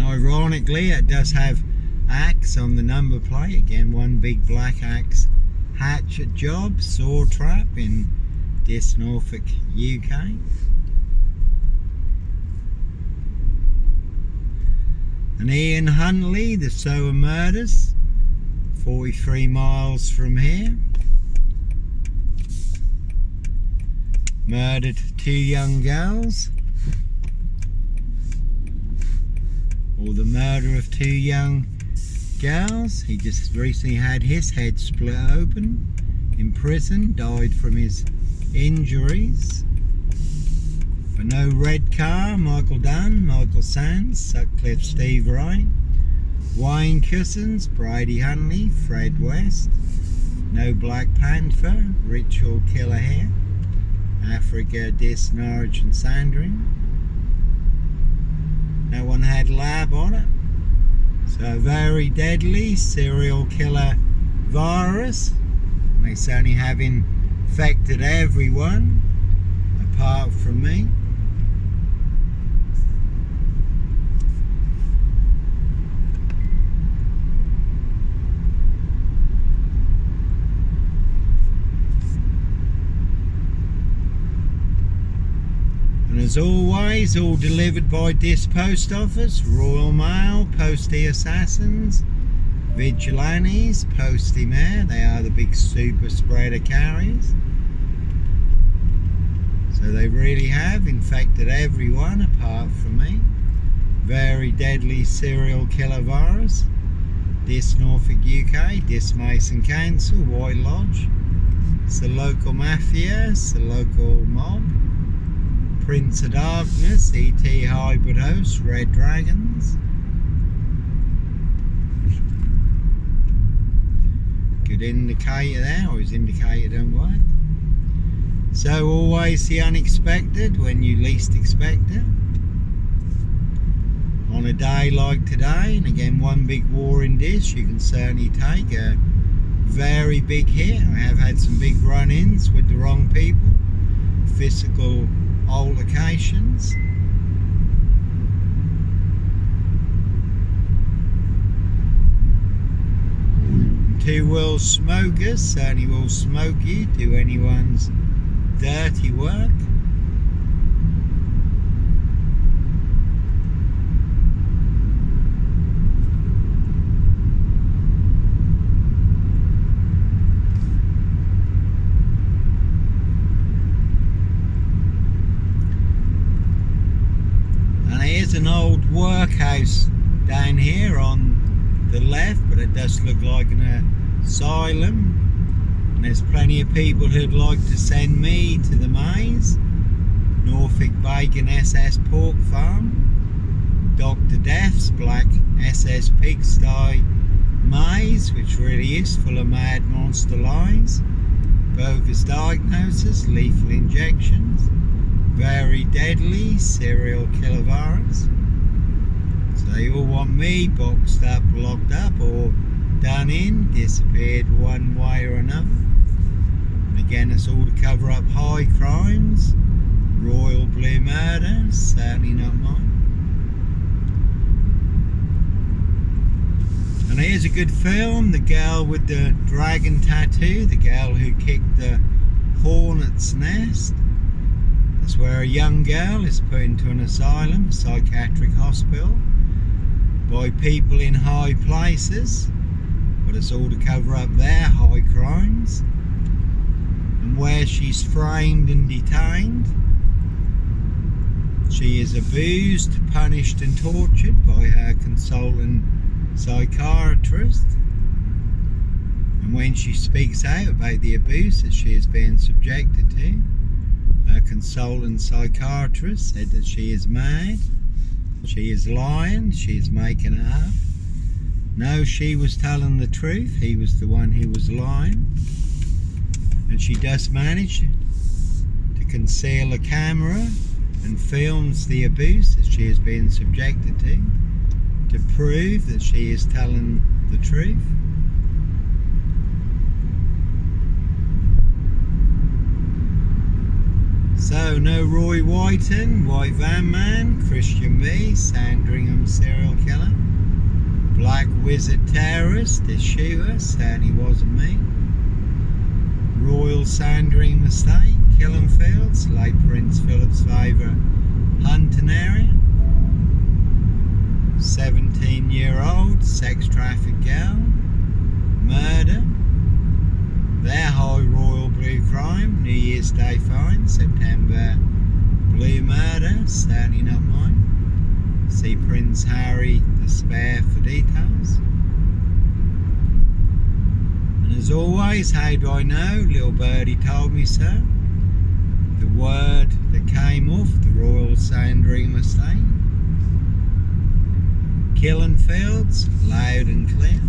ironically, it does have axe on the number plate. Again, one big black axe hatchet job, saw trap in Diss Norfolk UK. And Ian Huntley, the Sower murders, 43 miles from here. Murdered 2 young girls. Or the murder of 2 young girls. He just recently had his head split open in prison, died from his injuries. For No Red Car, Michael Dunn, Michael Sands, Sutcliffe Steve Wright, Wayne Cousins, Brady Huntley, Fred West. No Black Panther, Ritual Killer here, Africa, Diss, Norwich and Sandring. No one had lab on it. So a very deadly serial killer virus. They certainly have infected everyone apart from me. And as always, all delivered by Diss Post Office, Royal Mail, Postie Assassins, Vigilantes, Postie Mare. They are the big super spreader carriers. So they really have infected everyone apart from me. Very deadly serial killer virus. Diss Norfolk UK, Diss Mason Council, White Lodge. It's the local mafia, it's the local mob. Prince of Darkness, ET Hybrid Host, Red Dragons. Good indicator there, or his indicator don't work. So always the unexpected when you least expect it. On a day like today, and again one big war in Diss, you can certainly take a very big hit. I have had some big run-ins with the wrong people, physical altercations. Two will smokers certainly will smoke you, do anyone's dirty work. Here's an old workhouse down here on the left, but it does look like an asylum. And there's plenty of people who'd like to send me to the maze. Norfolk Bacon SS Pork Farm, Dr. Death's Black SS Pigsty Maze, which really is full of mad monster lies, bogus diagnosis, lethal injections. Very deadly serial killer virus. So they all want me boxed up, locked up, or done in, disappeared one way or another. And again, it's all to cover up high crimes, royal blue murder, certainly not mine. And here's a good film, The Girl with the Dragon Tattoo, the girl who kicked the hornet's nest. That's where a young girl is put into an asylum, a psychiatric hospital, by people in high places, but it's all to cover up their high crimes. And where she's framed and detained, she is abused, punished and tortured by her consultant psychiatrist. And when she speaks out about the abuse that she is being subjected to, her consultant psychiatrist said that she is mad, she is lying, she is making it up. No, she was telling the truth, he was the one who was lying. And she does manage to conceal a camera and films the abuse that she has been subjected to prove that she is telling the truth. So, no Roy Whiten, White Van Man, Christian B, Sandringham serial killer, Black Wizard terrorist, this shooter, certainly wasn't me. Royal Sandringham estate, Killing Fields, late Prince Philip's favourite hunting area. 17-year-old sex trafficked girl, murder. Their High Royal Blue crime, New Year's Day fine, September blue murder, certainly not mine. See Prince Harry the Spare for details. And as always, how do I know? Little birdie told me so. The word that came off the Royal Sandringham estate. Killing Fields, loud and clear.